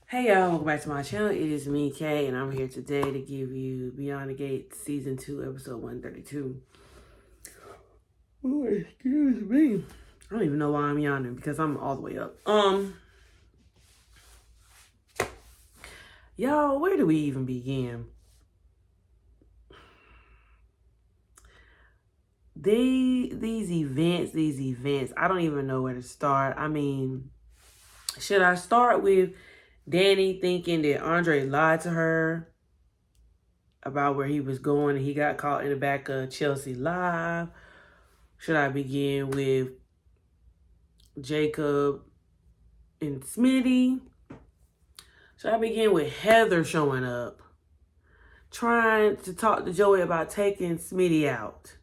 Hey y'all, welcome back to my channel. It is me, Kay, and I'm here today to give you Beyond the Gate Season 2, Episode 132. Oh, excuse me. I don't even know why I'm yawning because I'm all the way up. Y'all, where do we even begin? These events, I don't even know where to start. I mean, should I start with Dani thinking that Andre lied to her about where he was going and he got caught in the back of Chelsea Live? Should I begin with Jacob and Smitty? Should I begin with Heather showing up, trying to talk to Joey about taking Smitty out?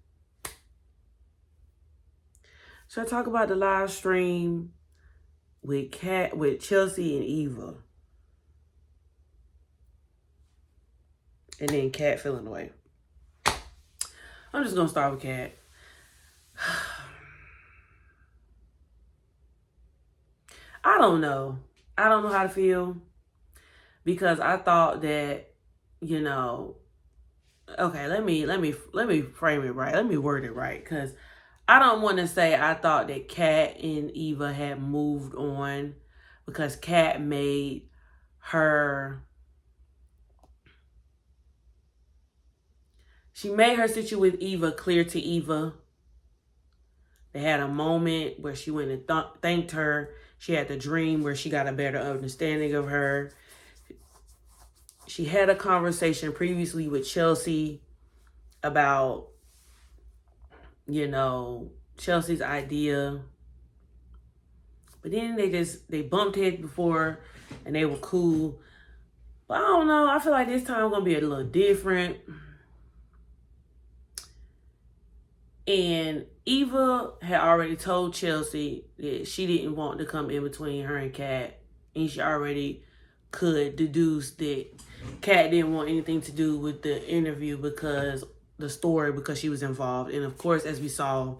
Should I talk about the live stream with Chelsea and Eva? And then Kat feeling away. I'm just going to start with Kat. I don't know. I don't know how to feel. Because I thought that, okay, let me frame it right. Let me word it right. Because I don't want to say I thought that Kat and Eva had moved on. Because Kat made her... She made her situation with Eva clear to Eva. They had a moment where she went and thanked her. She had the dream where she got a better understanding of her. She had a conversation previously with Chelsea about, Chelsea's idea. But then they bumped heads before and they were cool. But I don't know. I feel like this time going to be a little different. And Eva had already told Chelsea that she didn't want to come in between her and Kat. And she already could deduce that Kat didn't want anything to do with the interview because she was involved. And of course, as we saw,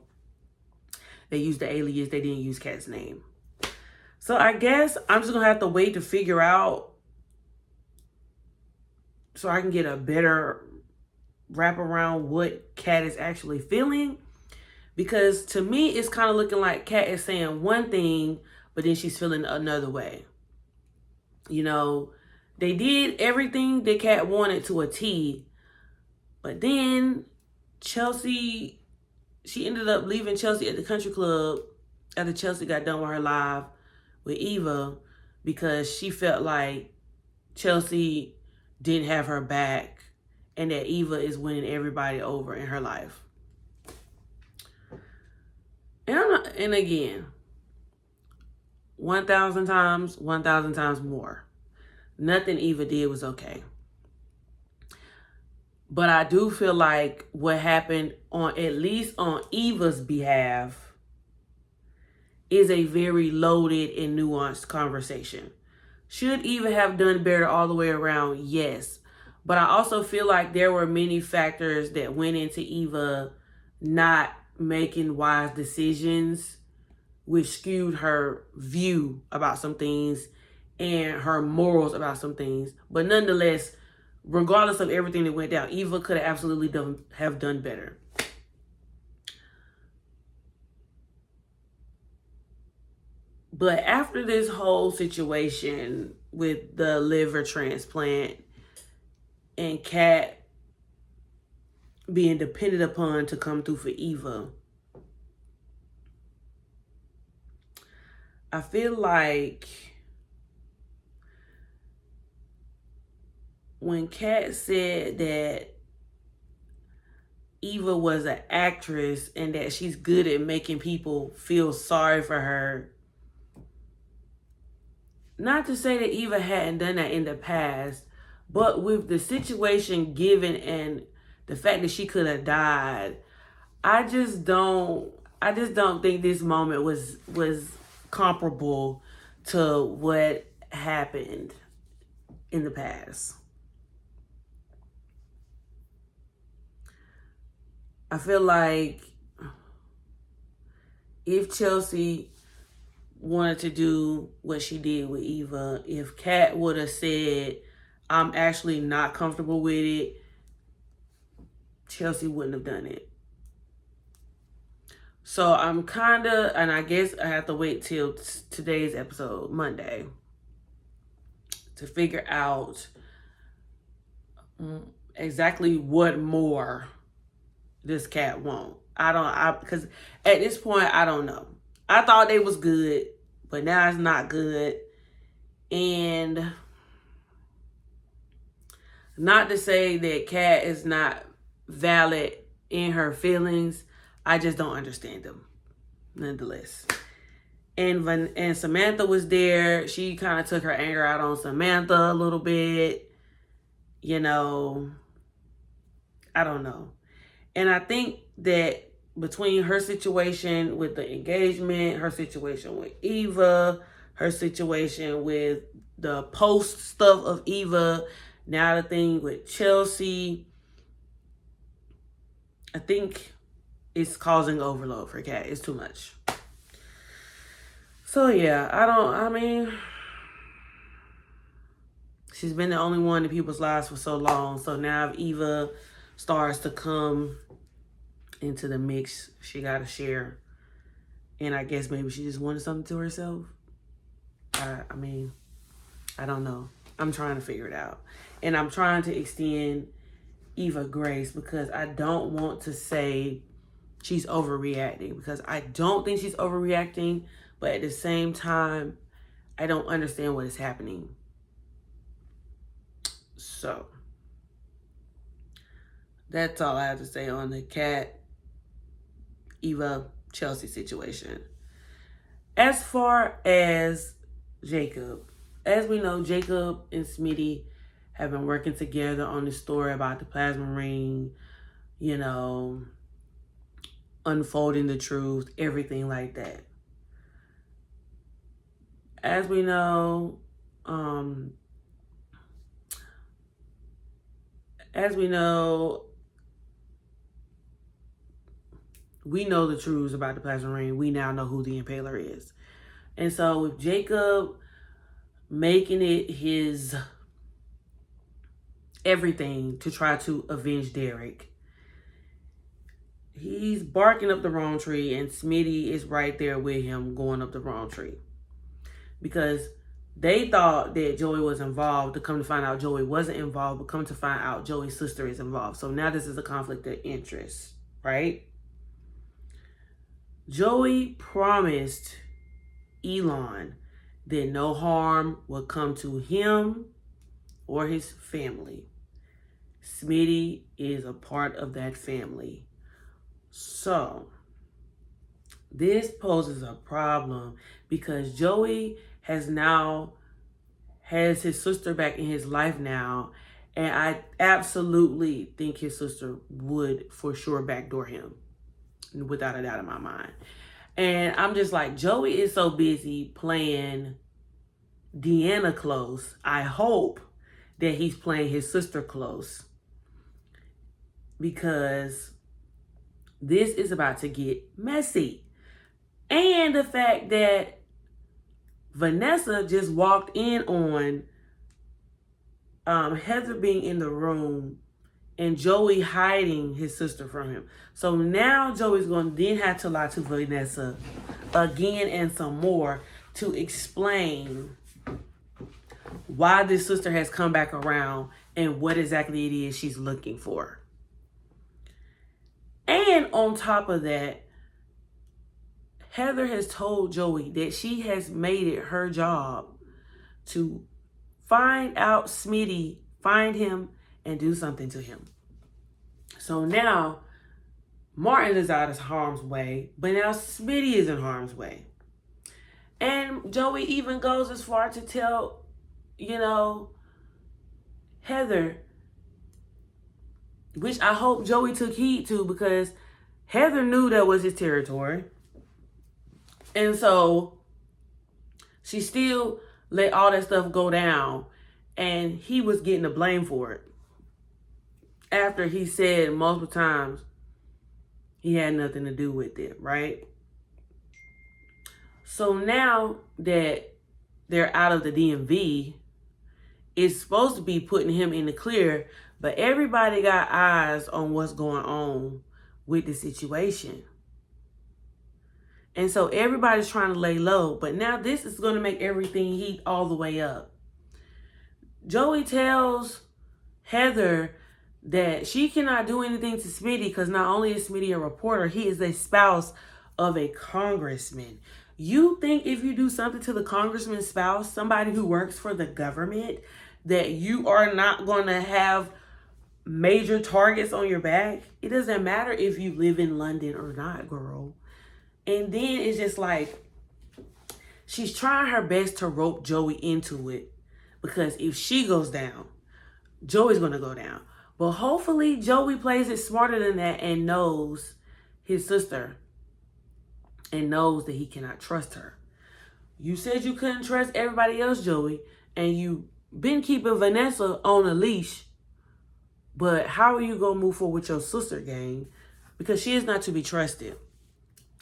they used the alias. They didn't use Kat's name. So I guess I'm just going to have to wait to figure out so I can get a better wrap around what Kat is actually feeling. Because to me, it's kind of looking like Kat is saying one thing, but then she's feeling another way. They did everything that Kat wanted to a T. But then Chelsea, she ended up leaving Chelsea at the country club after Chelsea got done with her live with Eva because she felt like Chelsea didn't have her back and that Eva is winning everybody over in her life. And again, 1,000 times more. Nothing Eva did was okay. But I do feel like what happened at least on Eva's behalf is a very loaded and nuanced conversation. Should Eva have done better all the way around? Yes. But I also feel like there were many factors that went into Eva not making wise decisions, which skewed her view about some things and her morals about some things. But nonetheless, regardless of everything that went down, Eva could have absolutely have done better. But after this whole situation with the liver transplant and Kat being depended upon to come through for Eva, I feel like when Kat said that Eva was an actress and that she's good at making people feel sorry for her, not to say that Eva hadn't done that in the past, but with the situation given and the fact that she could have died, I just don't think this moment was comparable to what happened in the past. I feel like if Chelsea wanted to do what she did with Eva. If Kat would have said, I'm actually not comfortable with it, Chelsea wouldn't have done it. So I'm kind of, and I guess I have to wait till today's episode, Monday, to figure out exactly what more this Kat want. Because at this point, I don't know. I thought they was good, but now it's not good. And not to say that Kat is not valid in her feelings, I just don't understand them, nonetheless. And Samantha was there. She kind of took her anger out on Samantha a little bit. You know, I don't know. And I think that between her situation with the engagement, her situation with Eva, her situation with the post stuff of Eva, now the thing with Chelsea, I think it's causing overload for Kat. It's too much. So yeah, I mean, she's been the only one in people's lives for so long. So now if Eva starts to come into the mix, she got to share. And I guess maybe she just wanted something to herself. I mean, I don't know. I'm trying to figure it out. And I'm trying to extend Eva grace because I don't want to say she's overreacting, because I don't think she's overreacting, but at the same time, I don't understand what is happening. So that's all I have to say on the Kat, Eva, Chelsea situation. As far as Jacob, as we know, Jacob and Smitty have been working together on this story about the plasma ring, you know, unfolding the truth, everything like that. As we know, we know the truths about the plasma ring. We now know who the impaler is. And so with Jacob making it his everything to try to avenge Derek, he's barking up the wrong tree, and Smitty is right there with him going up the wrong tree. Because they thought that Joey was involved, to come to find out Joey wasn't involved, but come to find out Joey's sister is involved. So now this is a conflict of interest, right? Joey promised Elon that no harm would come to him or his family. Smitty is a part of that family. So this poses a problem because Joey has his sister back in his life now, and I absolutely think his sister would for sure backdoor him, without a doubt in my mind. And I'm just like, Joey is so busy playing Deanna close. I hope that he's playing his sister close, because this is about to get messy. And the fact that Vanessa just walked in on Heather being in the room and Joey hiding his sister from him. So now Joey's going to then have to lie to Vanessa again and some more to explain why this sister has come back around and what exactly it is she's looking for. And on top of that, Heather has told Joey that she has made it her job to find out Smitty, find him, and do something to him. So now Martin is out of harm's way, but now Smitty is in harm's way. And Joey even goes as far to tell, Heather, which I hope Joey took heed to, because Heather knew that was his territory. And so she still let all that stuff go down, and he was getting the blame for it. After he said multiple times he had nothing to do with it, right? So now that they're out of the DMV, it's supposed to be putting him in the clear, but everybody got eyes on what's going on with the situation. And so everybody's trying to lay low, but now this is going to make everything heat all the way up. Joey tells Heather that she cannot do anything to Smitty because not only is Smitty a reporter, he is a spouse of a congressman. You think if you do something to the congressman's spouse, somebody who works for the government, that you are not going to have major targets on your back? It doesn't matter if you live in London or not, girl. And then it's just like, she's trying her best to rope Joey into it, because if she goes down, Joey's going to go down. But hopefully Joey plays it smarter than that and knows his sister and knows that he cannot trust her. You said you couldn't trust everybody else, Joey, and you been keeping Vanessa on a leash. But how are you going to move forward with your sister, gang? Because she is not to be trusted.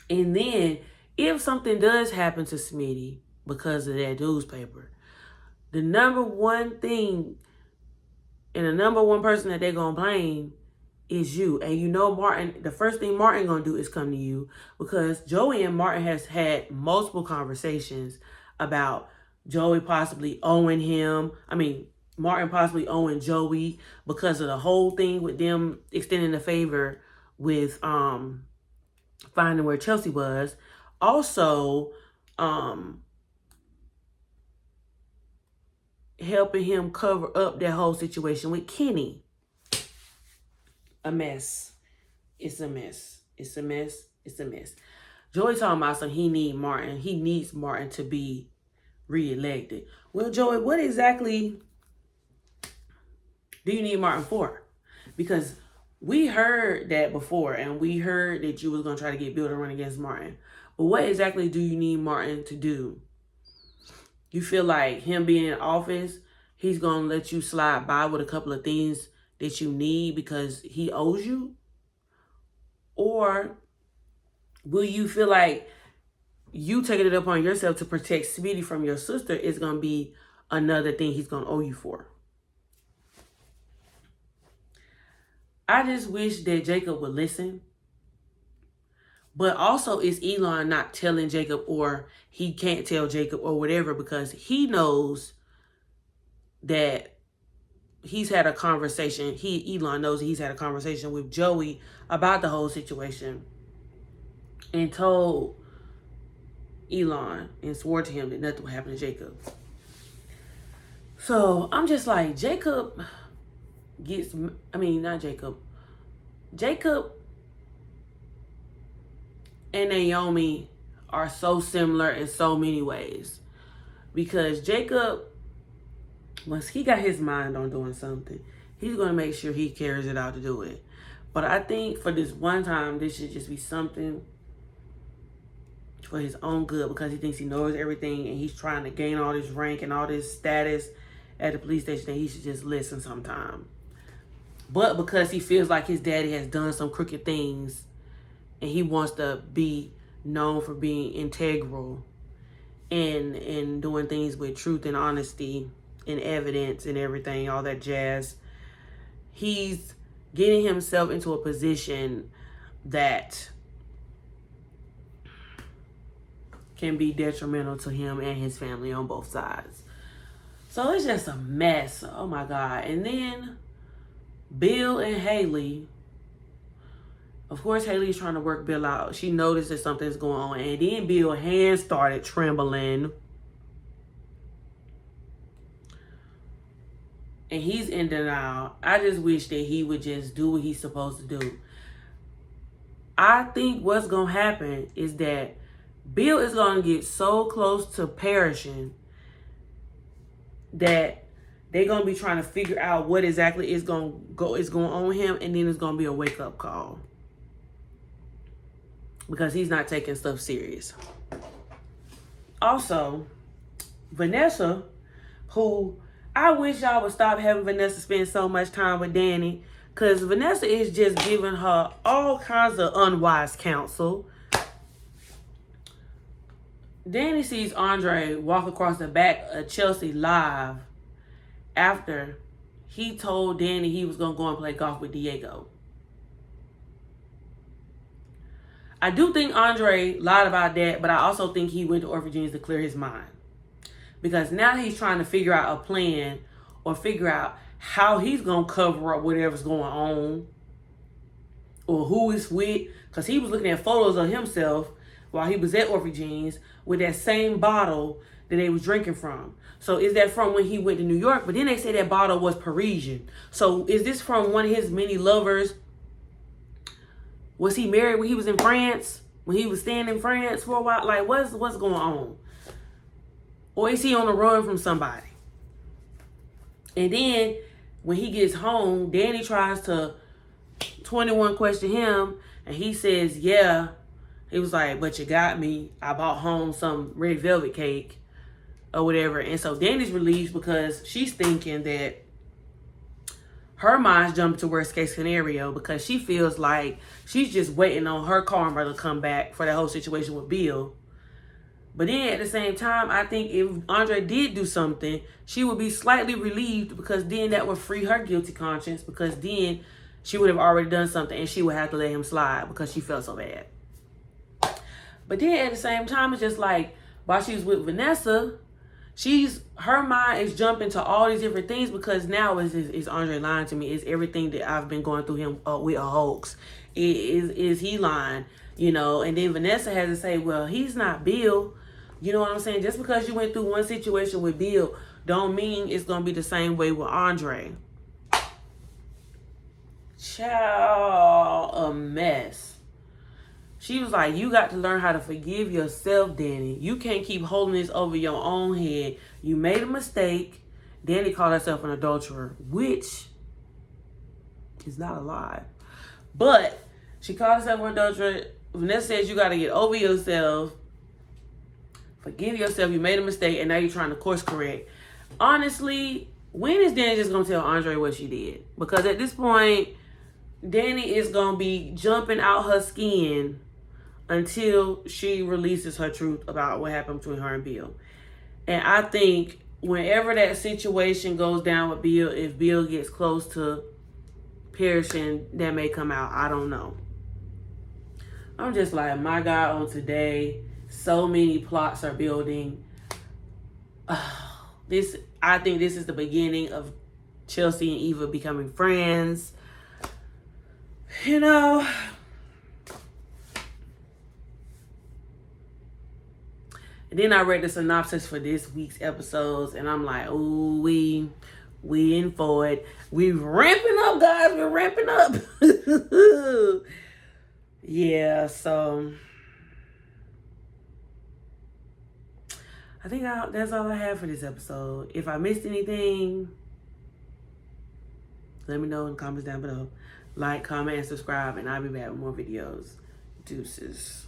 And then if something does happen to Smitty because of that newspaper, the number one thing and the number one person that they're going to blame is you. And you know Martin, the first thing Martin going to do is come to you, because Joey and Martin has had multiple conversations about Joey possibly owing him. Martin possibly owing Joey because of the whole thing with them extending the favor with finding where Chelsea was. Also, helping him cover up that whole situation with Kenny. A mess. It's a mess. It's a mess. It's a mess. Joey talking about something. He needs Martin to be reelected. Well, Joey, what exactly do you need Martin for? Because we heard that before, and we heard that you was going to try to get Bill to run against Martin. But what exactly do you need Martin to do? You feel like him being in office, he's going to let you slide by with a couple of things that you need because he owes you? Or will you feel like you taking it upon yourself to protect Smitty from your sister is going to be another thing he's going to owe you for? I just wish that Jacob would listen. But also, it's Elon not telling Jacob, or he can't tell Jacob or whatever, because he knows that he's had a conversation. Elon knows that he's had a conversation with Joey about the whole situation and told Elon and swore to him that nothing would happen to Jacob. So I'm just like, Jacob and Naomi are so similar in so many ways. Because Jacob, once he got his mind on doing something, he's going to make sure he carries it out to do it. But I think for this one time, this should just be something for his own good, because he thinks he knows everything and he's trying to gain all this rank and all this status at the police station, that he should just listen sometime. But because he feels like his daddy has done some crooked things and he wants to be known for being integral and doing things with truth and honesty and evidence and everything, all that jazz, he's getting himself into a position that can be detrimental to him and his family on both sides. So it's just a mess. Oh my God. And then Bill and Haley, of course, Haley's trying to work Bill out. She noticed that something's going on. And then Bill's hands started trembling. And he's in denial. I just wish that he would just do what he's supposed to do. I think what's going to happen is that Bill is going to get so close to perishing that they're going to be trying to figure out what exactly is going on with him. And then it's going to be a wake-up call, because he's not taking stuff serious. Also, Vanessa, who I wish y'all would stop having Vanessa spend so much time with Dani, because Vanessa is just giving her all kinds of unwise counsel. Dani sees Andre walk across the back of Chelsea live after he told Dani he was going to go and play golf with Diego. I do think Andre lied about that, but I also think he went to Orphans to clear his mind. Because now he's trying to figure out a plan or figure out how he's going to cover up whatever's going on or who he's with. Because he was looking at photos of himself while he was at Orphans with that same bottle that they was drinking from. So is that from when he went to New York? But then they say that bottle was Parisian. So is this from one of his many lovers? Was he married when he was in France? When he was staying in France for a while? Like, what's going on? Or is he on the run from somebody? And then when he gets home, Dani tries to 21 question him. And he says, yeah. He was like, but you got me. I bought home some red velvet cake or whatever. And so Dani's relieved because she's thinking that her mind's jumping to worst case scenario because she feels like she's just waiting on her karma to come back for that whole situation with Bill. But then at the same time, I think if Andre did do something, she would be slightly relieved because then that would free her guilty conscience because then she would have already done something and she would have to let him slide because she felt so bad. But then at the same time, it's just like while she was with Vanessa, her mind is jumping to all these different things because now is Andre lying to me? Is everything that I've been going through him with a hoax? Is he lying? You know, and then Vanessa has to say, well, he's not Bill. You know what I'm saying? Just because you went through one situation with Bill don't mean it's going to be the same way with Andre. Child, a mess. She was like, you got to learn how to forgive yourself, Dani. You can't keep holding this over your own head. You made a mistake. Dani called herself an adulterer, which is not a lie. But she called herself an adulterer. Vanessa says you got to get over yourself. Forgive yourself. You made a mistake, and now you're trying to course correct. Honestly, when is Dani just going to tell Andre what she did? Because at this point, Dani is going to be jumping out her skin until she releases her truth about what happened between her and Bill. And I think whenever that situation goes down with Bill, if Bill gets close to perishing, that may come out. I don't know. I'm just like, my God, on today, so many plots are building. I think this is the beginning of Chelsea and Eva becoming friends. You know, and then I read the synopsis for this week's episodes, and I'm like, ooh, we in for it. We ramping up, guys. We're ramping up. Yeah, so I think that's all I have for this episode. If I missed anything, let me know in the comments down below. Like, comment, and subscribe, and I'll be back with more videos. Deuces.